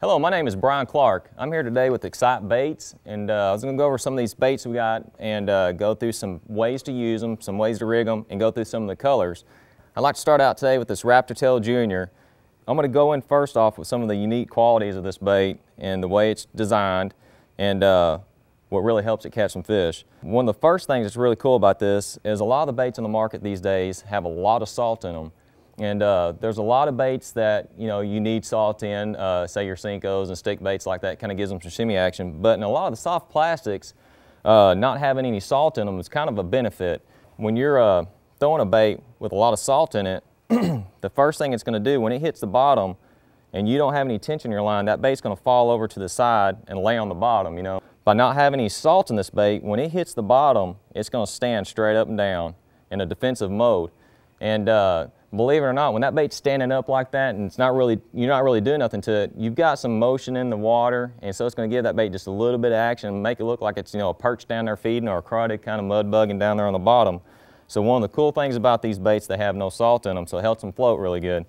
Hello, my name is Brian Clark. I'm here today with Excite Baits, and I was going to go over some of these baits we got and go through some ways to use them, some ways to rig them, and go through some of the colors. I'd like to start out today with this Raptor Tail Jr. I'm going to go in first off with some of the unique qualities of this bait and the way it's designed and what really helps it catch some fish. One of the first things that's really cool about this is a lot of the baits on the market these days have a lot of salt in them. And there's a lot of baits that you need salt in, say your Cincos and stick baits like that, kind of gives them some shimmy action. But in a lot of the soft plastics, not having any salt in them is kind of a benefit. When you're throwing a bait with a lot of salt in it, the first thing it's going to do when it hits the bottom and you don't have any tension in your line, that bait's going to fall over to the side and lay on the bottom. By not having any salt in this bait, when it hits the bottom, it's going to stand straight up and down in a defensive mode. And believe it or not, when that bait's standing up like that and you're not really doing nothing to it, you've got some motion in the water, and so it's going to give that bait just a little bit of action and make it look like it's a perch down there feeding or a crowded kind of mud bugging down there on the bottom. So one of the cool things about these baits, they have no salt in them, so it helps them float really good.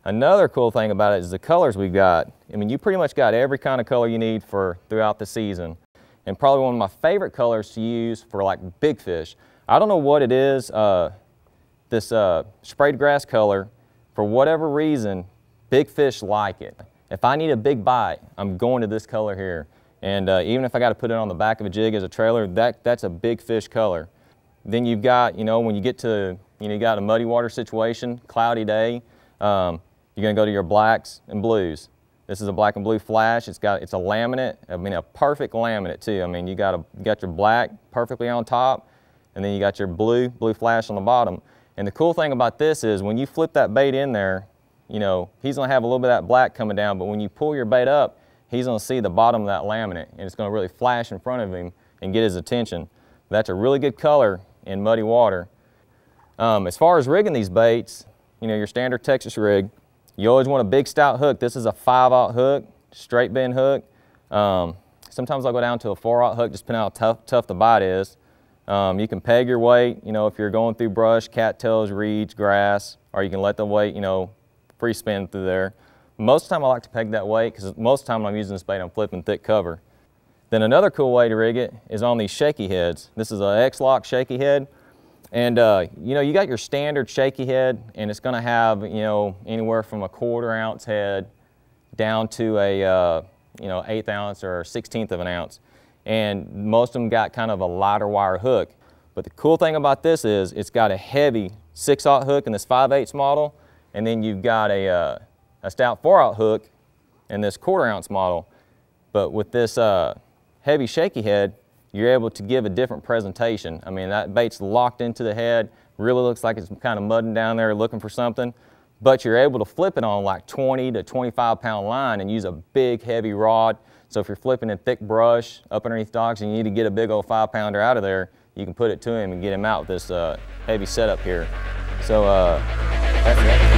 Another cool thing about it is the colors we've got. You pretty much got every kind of color you need for throughout the season. And probably one of my favorite colors to use for like big fish. I don't know what it is, this sprayed grass color, for whatever reason, big fish like it. If I need a big bite, I'm going to this color here. And even if I got to put it on the back of a jig as a trailer, that's a big fish color. Then you've got, when you get to, you got a muddy water situation, cloudy day, you're going to go to your blacks and blues. This is a black and blue flash. It's a laminate, a perfect laminate too. You got your black perfectly on top, and then you got your blue flash on the bottom. And the cool thing about this is when you flip that bait in there, he's going to have a little bit of that black coming down, but when you pull your bait up, he's going to see the bottom of that laminate, and it's going to really flash in front of him and get his attention. That's a really good color in muddy water. As far as rigging these baits, your standard Texas rig, you always want a big stout hook. This is a 5/0 hook, straight bend hook. Sometimes I'll go down to a 4/0 hook, just depending on how tough the bite is. You can peg your weight, if you're going through brush, cattails, reeds, grass, or you can let the weight, free spin through there. Most of the time I like to peg that weight because most of the time when I'm using this bait, I'm flipping thick cover. Then another cool way to rig it is on these shaky heads. This is an X-Lock shaky head. And you got your standard shaky head, and it's going to have, anywhere from a 1/4 ounce head down to a, 1/8 ounce or 1/16 of an ounce. And most of them got kind of a lighter wire hook. But the cool thing about this is it's got a heavy 6/0 hook in this 5/8 model, and then you've got a stout 4/0 hook in this 1/4 ounce model. But with this heavy shaky head, you're able to give a different presentation. That bait's locked into the head, really looks like it's kind of mudding down there looking for something, but you're able to flip it on like 20 to 25 pound line and use a big heavy rod. So if you're flipping in thick brush up underneath docks and you need to get a big old 5-pounder out of there, you can put it to him and get him out with this heavy setup here. So that's